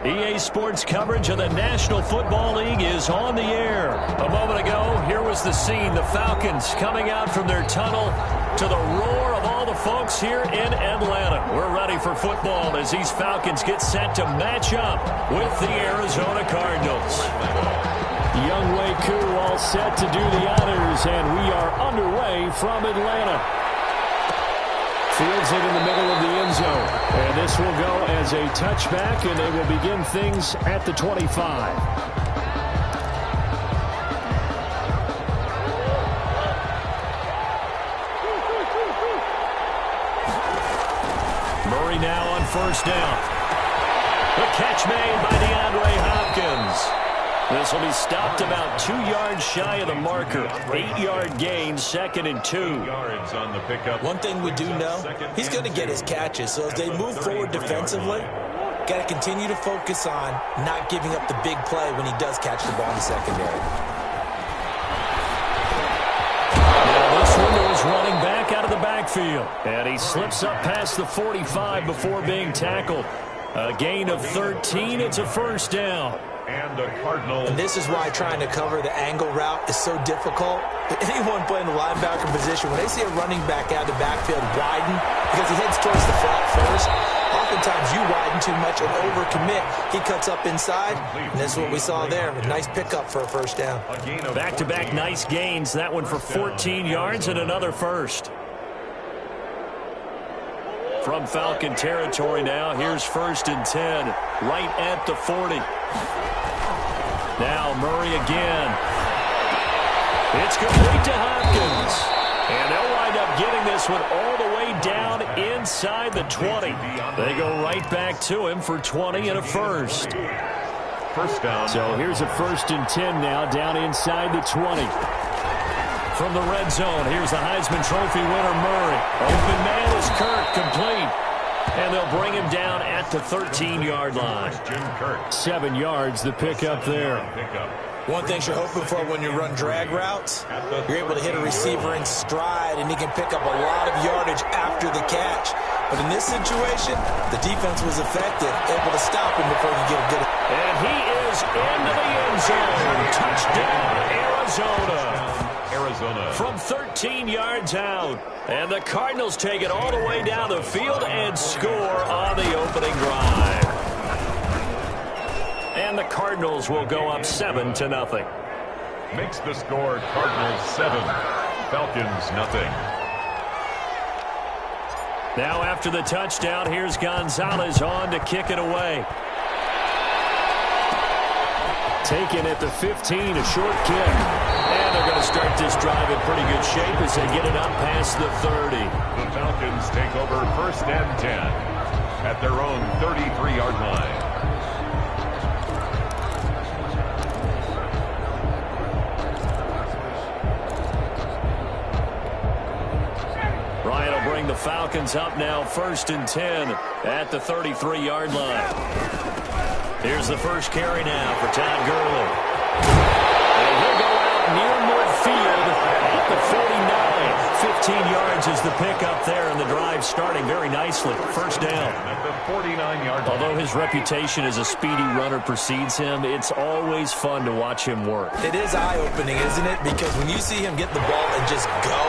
EA Sports coverage of the National Football League is on the air. A moment ago, here was the scene. The Falcons coming out from their tunnel to the roar of all the folks here in Atlanta. We're ready for football as these Falcons get set to match up with the Arizona Cardinals. Young Wei Koo all set to do the honors, and we are underway from Atlanta. Fields it in the middle of the end zone. And this will go as a touchback, and they will begin things at the 25. Murray now on first down. The catch made by DeAndre Hopkins. This will be stopped about 2 yards shy of the marker. 8-yard gain, 2nd and 2. Yards on the pickup. One thing we do know, he's going to get his catches. So as they move forward defensively, got to continue to focus on not giving up the big play when he does catch the ball in the secondary. Now this one is running back out of the backfield. And he slips up past the 45 before being tackled. A gain of 13. It's a first down. And a Cardinal. And this is why trying to cover the angle route is so difficult. Anyone playing the linebacker position, when they see a running back out of the backfield widen, because he heads towards the flat first, oftentimes you widen too much and overcommit. He cuts up inside, and this is what we saw there. A nice pickup for a first down. Back-to-back nice gains. That one for 14 yards and another first. From Falcon territory now, here's 1st and 10, right at the 40. Now Murray again. It's complete to Hopkins. And they'll wind up getting this one all the way down inside the 20. They go right back to him for 20 and a first. First down. So here's a 1st and 10 now, down inside the 20. From the red zone, here's the Heisman Trophy winner, Murray. Open man is Kirk, complete. And they'll bring him down at the 13-yard line. 7 yards, the pickup there. One thing you're hoping for when you run drag routes, you're able to hit a receiver in stride, and he can pick up a lot of yardage after the catch. But in this situation, the defense was effective, able to stop him before he could get it. And he is into the end zone. Touchdown, Arizona. From 13 yards out. And the Cardinals take it all the way down the field and score on the opening drive. And the Cardinals will go up 7-0. Makes the score Cardinals 7, Falcons nothing. Now after the touchdown, here's Gonzalez on to kick it away. Taken at the 15, a short kick. And they're going to start this drive in pretty good shape as they get it up past the 30. The Falcons take over 1st and 10 at their own 33-yard line. Ryan will bring the Falcons up now 1st and 10 at the 33-yard line. Here's the first carry now for Todd Gurley. And he'll go out near midfield at the 49. 15 yards is the pickup there, and the drive starting very nicely. First down. At the 49-yard line. Although his reputation as a speedy runner precedes him, it's always fun to watch him work. It is eye-opening, isn't it? Because when you see him get the ball and just go,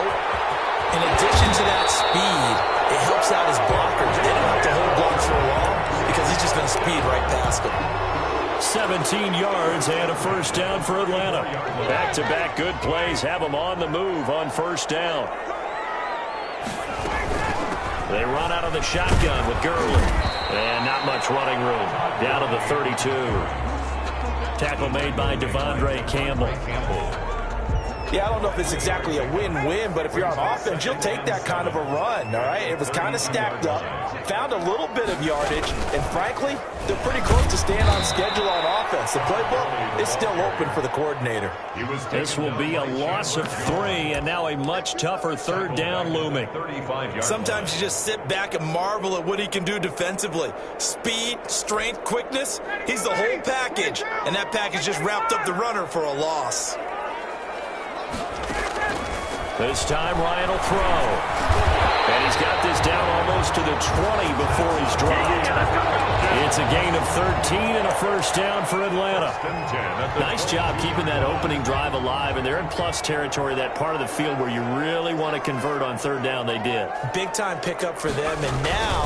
in addition to that speed, it helps out his blockers. They don't have to hold blocks for long because he's just going to speed right past them. 17 yards and a first down for Atlanta. Back-to-back good plays have them on the move on first down. They run out of the shotgun with Gurley. And not much running room. Down to the 32. Tackle made by Devondre Campbell. Yeah, I don't know if it's exactly a win-win, but if you're on offense, you'll take that kind of a run, all right? It was kind of stacked up, found a little bit of yardage, and frankly, they're pretty close to staying on schedule on offense. The playbook is still open for the coordinator. This will be a loss of 3, and now a much tougher third down looming. Sometimes you just sit back and marvel at what he can do defensively. Speed, strength, quickness, he's the whole package, and that package just wrapped up the runner for a loss. This time Ryan will throw. And he's got this down almost to the 20 before he's dropped. It's a gain of 13 and a first down for Atlanta. Nice job keeping that opening drive alive, and they're in plus territory, that part of the field where you really want to convert on third down. They did. Big-time pickup for them, and now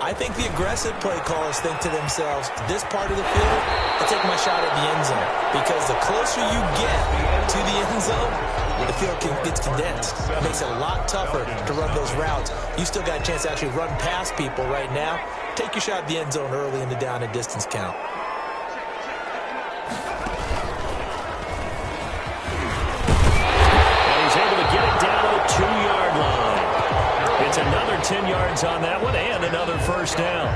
I think the aggressive play callers think to themselves, this part of the field, I'll take my shot at the end zone. Because the closer you get to the end zone, the field gets condensed. It makes it a lot tougher to run those routes. You still got a chance to actually run past people right now. Take your shot at the end zone early in the down and distance count. And he's able to get it down to the 2-yard line. It's another 10 yards on that one and another first down.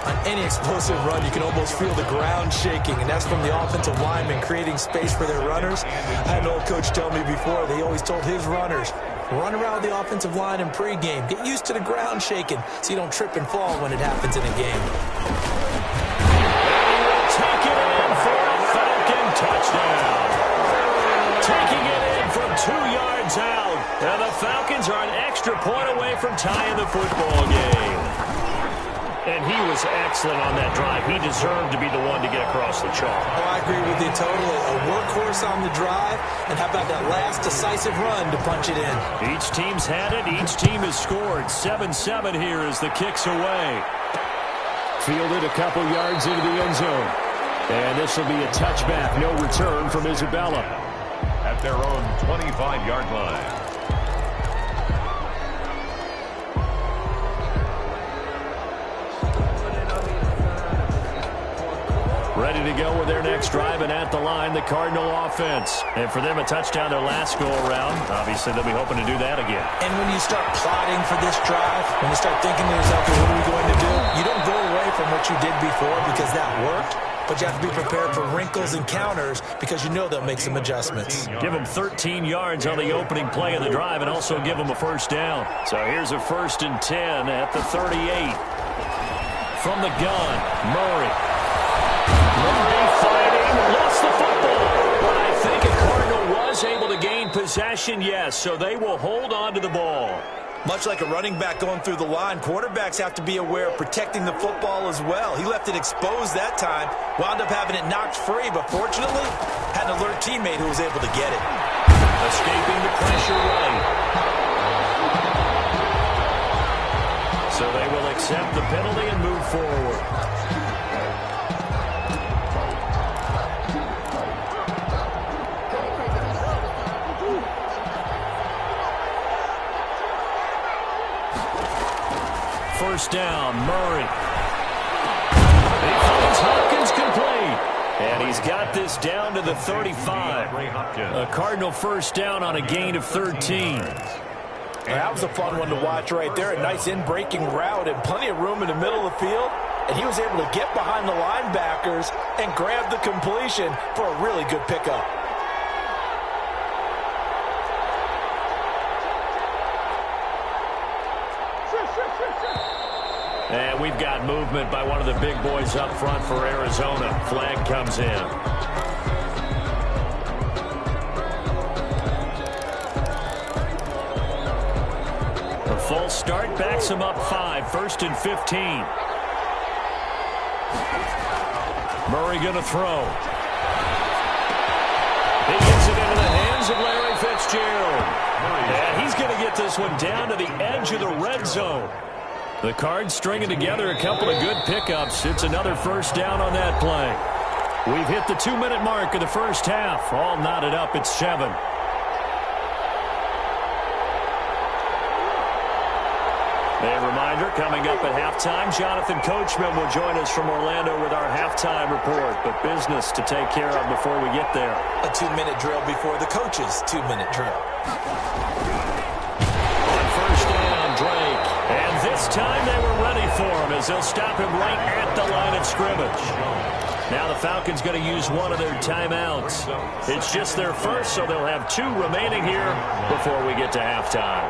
On any explosive run, you can almost feel the ground shaking, and that's from the offensive linemen creating space for their runners. I had an old coach tell me before, they always told his runners, run around the offensive line in pregame. Get used to the ground shaking so you don't trip and fall when it happens in a game. Take it in for a Falcon touchdown. Taking it in from 2 yards out. And the Falcons are an extra point away from tying the football game. And he was excellent on that drive. He deserved to be the one to get across the chalk. Oh, I agree with you totally. A workhorse on the drive, and how about that last decisive run to punch it in? Each team's had it. Each team has scored. 7-7 here as the kick's away. Fielded a couple yards into the end zone. And this will be a touchback. No return from Isabella. At their own 25-yard line. Ready to go with their next drive, and at the line, the Cardinal offense. And for them, a touchdown their last go-around. Obviously, they'll be hoping to do that again. And when you start plotting for this drive, when you start thinking to yourself, what are we going to do? You don't go away from what you did before because that worked, but you have to be prepared for wrinkles and counters because you know they'll make some adjustments. Give them 13 yards on the opening play of the drive and also give them a first down. So here's a 1st and 10 at the 38. From the gun, Murray. Murray fighting, lost the football. But I think a Cardinal was able to gain possession, yes, so they will hold on to the ball. Much like a running back going through the line, quarterbacks have to be aware of protecting the football as well. He left it exposed that time, wound up having it knocked free, but fortunately, had an alert teammate who was able to get it. Escaping the pressure right. So they will accept the penalty and move forward. First down, Murray. He finds Hopkins complete. And he's got this down to the 35. A Cardinal first down on a gain of 13. That was a fun one to watch right there. A nice in-breaking route and plenty of room in the middle of the field. And he was able to get behind the linebackers and grab the completion for a really good pickup. And we've got movement by one of the big boys up front for Arizona. Flag comes in. A false start backs him up 5. 1st and 15. Murray going to throw. He gets it into the hands of Larry Fitzgerald. And he's going to get this one down to the edge of the red zone. The Cards stringing together a couple of good pickups. It's another first down on that play. We've hit the 2-minute mark of the first half. All knotted up at 7. A reminder, coming up at halftime, Jonathan Coachman will join us from Orlando with our halftime report. But business to take care of before we get there. A 2-minute drill before the coach's 2-minute drill. On first down, Drake. And this time they were ready for him as they'll stop him right at the line of scrimmage. Now the Falcons going to use one of their timeouts. It's just their first, so they'll have 2 remaining here before we get to halftime.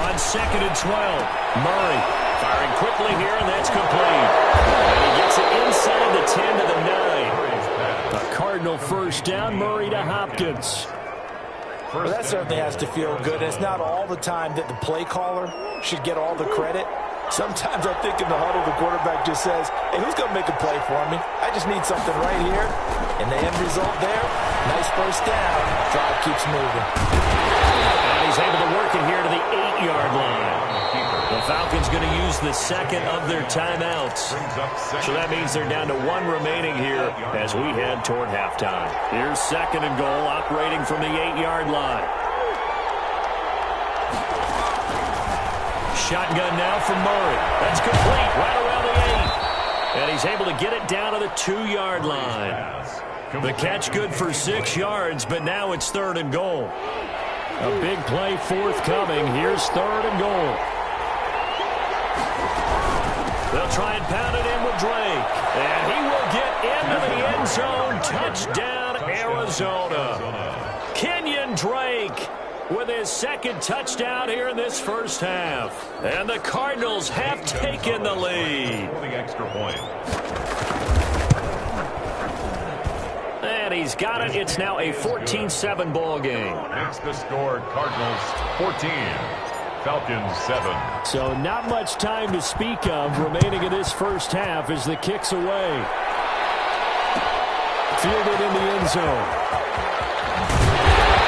On 2nd and 12, Murray firing quickly here, and that's complete. And he gets it inside the 10 to the 9. A Cardinal first down, Murray to Hopkins. Well, that certainly has to feel good. It's not all the time that the play caller should get all the credit. Sometimes I think in the huddle, the quarterback just says, hey, who's going to make a play for me? I just need something right here. And the end result there, nice first down. Drive keeps moving. And he's able to work it here to the 8-yard line. The Falcons going to use the second of their timeouts. So that means they're down to 1 remaining here as we head toward halftime. Here's 2nd and goal, operating from the 8-yard line. Shotgun now from Murray. That's complete right around the 8. And he's able to get it down to the 2-yard line. The catch good for 6 yards, but now it's 3rd and goal. A big play forthcoming. Here's 3rd and goal. They'll try and pound it in with Drake. And he will get into the end zone. Touchdown, Arizona. Kenyon Drake with his 2nd touchdown here in this first half. And the Cardinals have taken the lead. For the extra point. And he's got it. It's now a 14-7 ball game. Makes the score Cardinals 14. Falcons 7. So not much time to speak of remaining in this first half as the kick's away. Fielded in the end zone.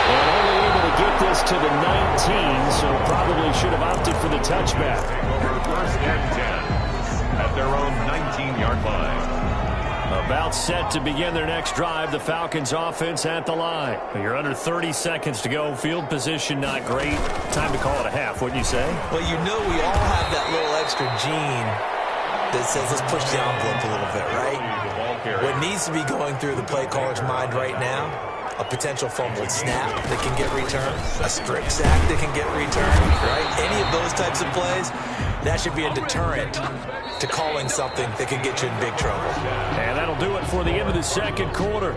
And only able to get this to the 19, so probably should have opted for the touchback. Take over 1st and 10 at their own 19-yard line. About set to begin their next drive. The Falcons offense at the line. You're under 30 seconds to go. Field position not great. Time to call it a half, wouldn't you say? Well, you know we all have that little extra gene that says let's push the envelope a little bit, right? What needs to be going through the play caller's mind right now, a potential fumbled snap that can get returned, a strip sack that can get returned, right? Any of those types of plays, that should be a deterrent to calling something that could get you in big trouble. And that'll do it for the end of the second quarter.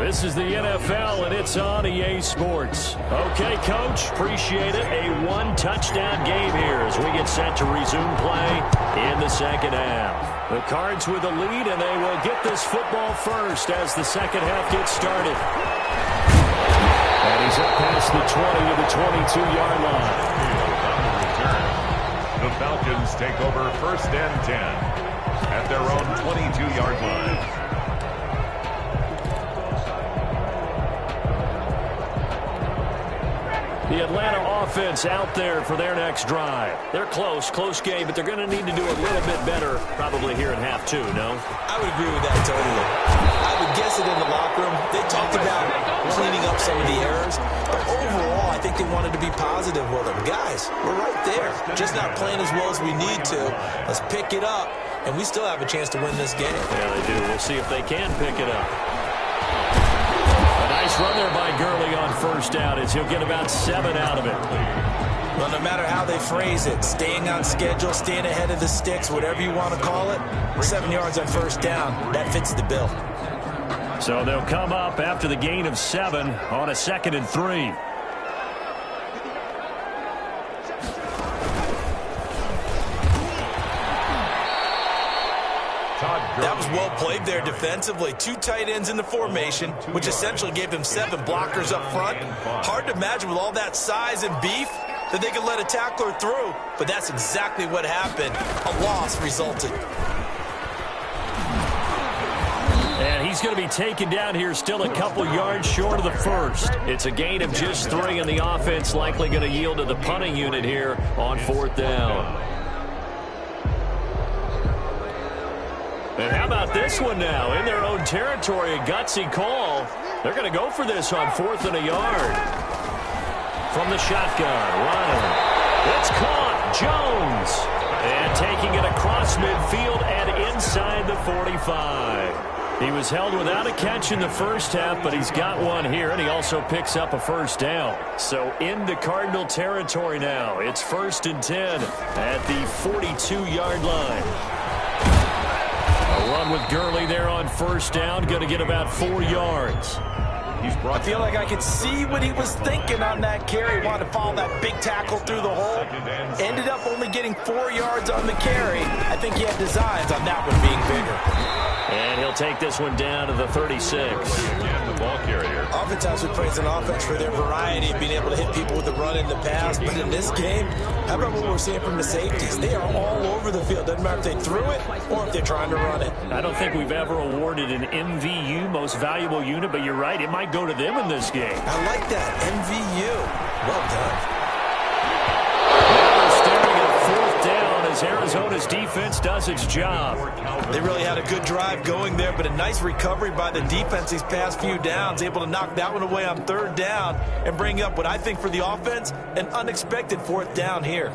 This is the NFL, and it's on EA Sports. Okay, Coach, appreciate it. A 1-touchdown game here as we get set to resume play in the second half. The Cards with the lead, and they will get this football first as the second half gets started. And he's up past the 20 to the 22-yard line. The Falcons take over 1st and 10 at their own 22-yard line. The Atlanta offense out there for their next drive. They're close game, but they're going to need to do a little bit better probably here in half 2, no? I would agree with that totally. I would guess it in the locker room. They talked about cleaning up some of the errors, but overall, I think they wanted to be positive with them. Guys, we're right there. Just not playing as well as we need to. Let's pick it up, and we still have a chance to win this game. Yeah, they do. We'll see if they can pick it up. Nice run there by Gurley on first down as he'll get about 7 out of it. Well, no matter how they phrase it, staying on schedule, staying ahead of the sticks, whatever you want to call it, 7 yards on first down, that fits the bill. So they'll come up after the gain of 7 on a 2nd and 3. That was well played there defensively. 2 tight ends in the formation, which essentially gave them 7 blockers up front. Hard to imagine with all that size and beef that they could let a tackler through, but that's exactly what happened. A loss resulted. And he's going to be taken down here still a couple yards short of the first. It's a gain of just 3, and the offense likely going to yield to the punting unit here on 4th down. And how about this one now? In their own territory, a gutsy call. They're going to go for this on 4th and a yard. From the shotgun, Ryan. It's caught. Jones. And taking it across midfield and inside the 45. He was held without a catch in the first half, but he's got one here, and he also picks up a first down. So into Cardinal territory now. It's 1st and 10 at the 42-yard line. A run with Gurley there on first down. Going to get about 4 yards. I feel like I could see what he was thinking on that carry. Wanted to follow that big tackle through the hole. Ended up only getting 4 yards on the carry. I think he had designs on that one being bigger. And he'll take this one down to the 36. Again, the ball carrier. Oftentimes we praise an offense for their variety of being able to hit people with the run in the pass. But in this game, how about what we're seeing from the safeties? They are all over the field. Doesn't matter if they threw it or if they're trying to run it. I don't think we've ever awarded an MVU, most valuable unit, but you're right, it might go to them in this game. I like that. MVU. Well done. Now they're staring at fourth down as Arizona's defense does its job. They really had a good drive going there, but a nice recovery by the defense these past few downs, able to knock that one away on third down and bring up what I think for the offense, an unexpected fourth down here.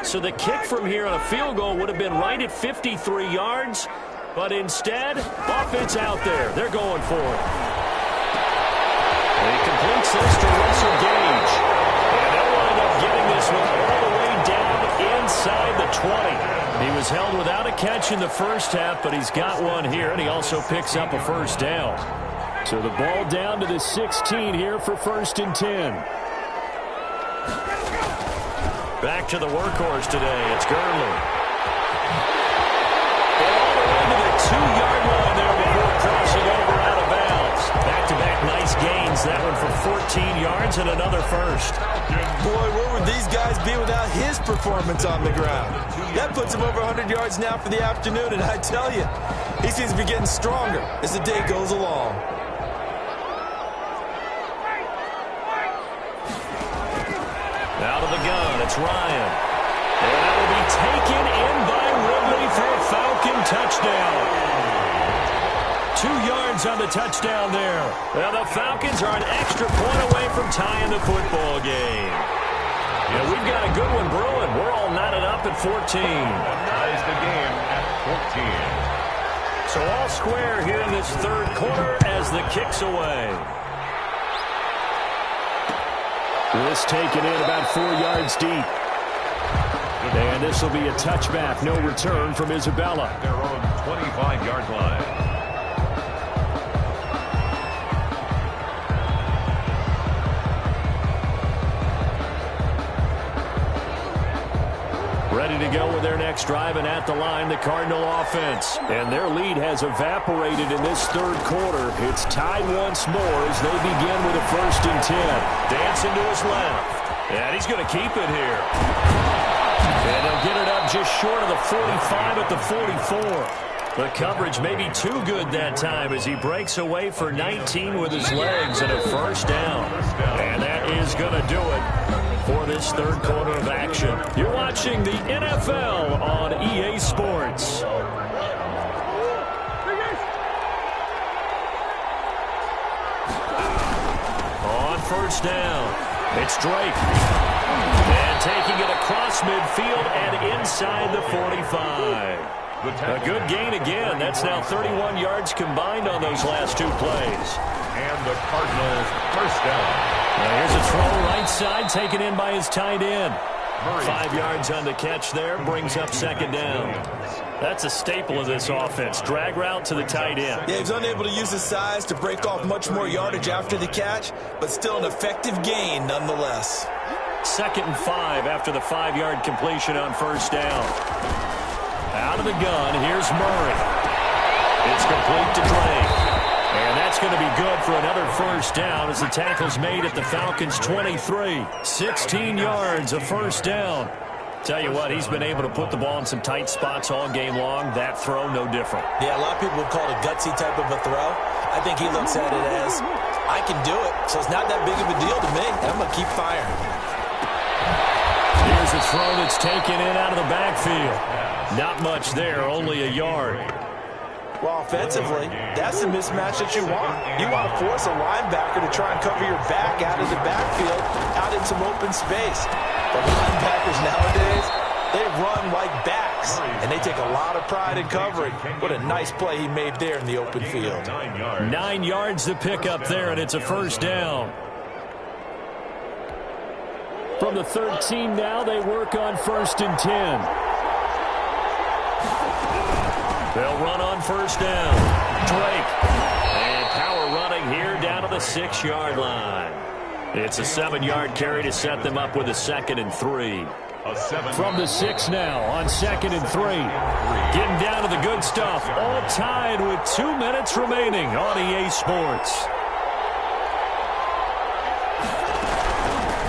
So the kick from here on a field goal would have been right at 53 yards, but instead, offense out there. They're going for it. And he completes this to Russell Gage. And they'll wind up getting this one all the way down inside the 20. He was held without a catch in the first half, but he's got one here, and he also picks up a first down. So the ball down to the 16 here for 1st and 10. Back to the workhorse today. It's Gurley. And all the way to the 2-yard line there before crossing over out of bounds. Back-to-back nice gains. That one for 14 yards and another first. Boy, where would these guys be without his performance on the ground? That puts him over 100 yards now for the afternoon, and I tell you, he seems to be getting stronger as the day goes along. Out of the gun, it's Ryan. And that will be taken in by Ridley for a Falcon touchdown. 2 yards on the touchdown there. Well, the Falcons are an extra point away from tying the football game. Yeah, we've got a good one brewing. We're all knotted up at 14. Ties the game at 14. So all square here in this third quarter as the kick's away. This taken in about 4 yards deep. And this will be a touchback. No return from Isabella. Their own 25-yard line. Ready to go with their next drive, and at the line, the Cardinal offense. And their lead has evaporated in this third quarter. It's tied once more as they begin with a 1st and 10. Dancing to his left. And he's going to keep it here. And they'll get it up just short of the 45 at the 44. The coverage may be too good that time as he breaks away for 19 with his legs and a first down. And that is going to do it for this third quarter of action. You're watching the NFL on EA Sports. On first down, it's Drake. And taking it across midfield and inside the 45. A good gain again. That's now 31 yards combined on those last 2 plays. And the Cardinals first down. Now here's a throw right side taken in by his tight end. 5 yards on the catch there, brings up second down. That's a staple of this offense. Drag route to the tight end. Yeah, he's unable to use his size to break off much more yardage after the catch, but still an effective gain nonetheless. 2nd and 5 after the 5-yard completion on first down. Out of the gun, here's Murray. It's complete to Drake. And that's going to be good for another first down as the tackle's made at the Falcons' 23. 16 yards, a first down. Tell you what, he's been able to put the ball in some tight spots all game long. That throw, no different. Yeah, a lot of people would call it a gutsy type of a throw. I think he looks at it as, I can do it, so it's not that big of a deal to me. I'm going to keep firing. Here's a throw that's taken in out of the backfield. Not much there, only a yard. Well, offensively, that's the mismatch that you want. You want to force a linebacker to try and cover your back out of the backfield, out in some open space. But linebackers nowadays, they run like backs, and they take a lot of pride in covering. What a nice play he made there in the open field. 9 yards to pick up there, and it's a first down. From the 13 now, they work on 1st and 10. They'll run on first down. Drake. And power running here down to the 6-yard line. It's a 7-yard carry to set them up with a 2nd and 3. From the 6 now on 2nd and 3. Getting down to the good stuff. All tied with 2 minutes remaining on EA Sports.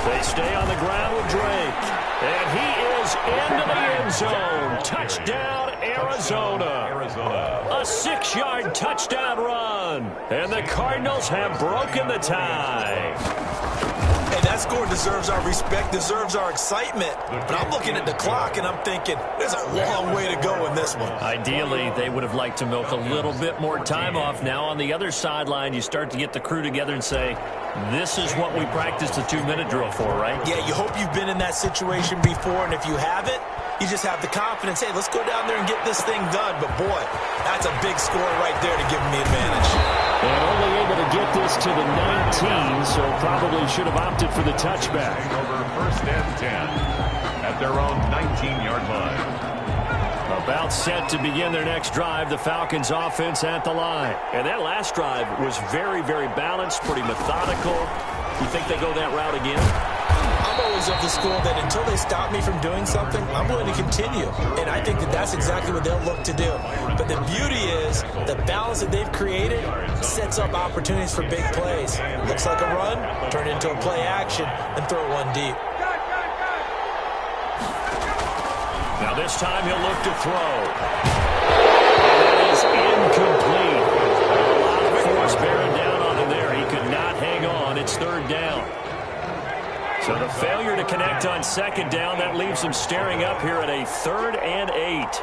They stay on the ground with Drake. And he is into the end zone. Touchdown, Arizona. A 6-yard touchdown run. And the Cardinals have broken the tie. And that score deserves our respect, deserves our excitement. But I'm looking at the clock, and I'm thinking, there's a long way to go in this one. Ideally, they would have liked to milk a little bit more time off. Now, on the other sideline, you start to get the crew together and say, this is what we practiced the 2-minute drill for, right? Yeah, you hope you've been in that situation before, and if you haven't, you just have the confidence, hey, let's go down there and get this thing done. But, boy, that's a big score right there to give them the advantage. And only able to get this to the 19, so probably should have opted for the touchback. Over 1st and 10 at their own 19-yard line. About set to begin their next drive, the Falcons offense at the line. And that last drive was very, very balanced, pretty methodical. You think they go that route again? I'm always of the school that until they stop me from doing something, I'm willing to continue. And I think that that's exactly what they'll look to do. But the beauty is the balance that they've created sets up opportunities for big plays. Looks like a run, turn it into a play action, and throw one deep. Now this time he'll look to throw. And that is incomplete. A lot of force bearing down on him there. He could not hang on. It's 3rd down. So the failure to connect on 2nd down, that leaves them staring up here at a 3rd and 8.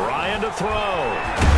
Ryan to throw.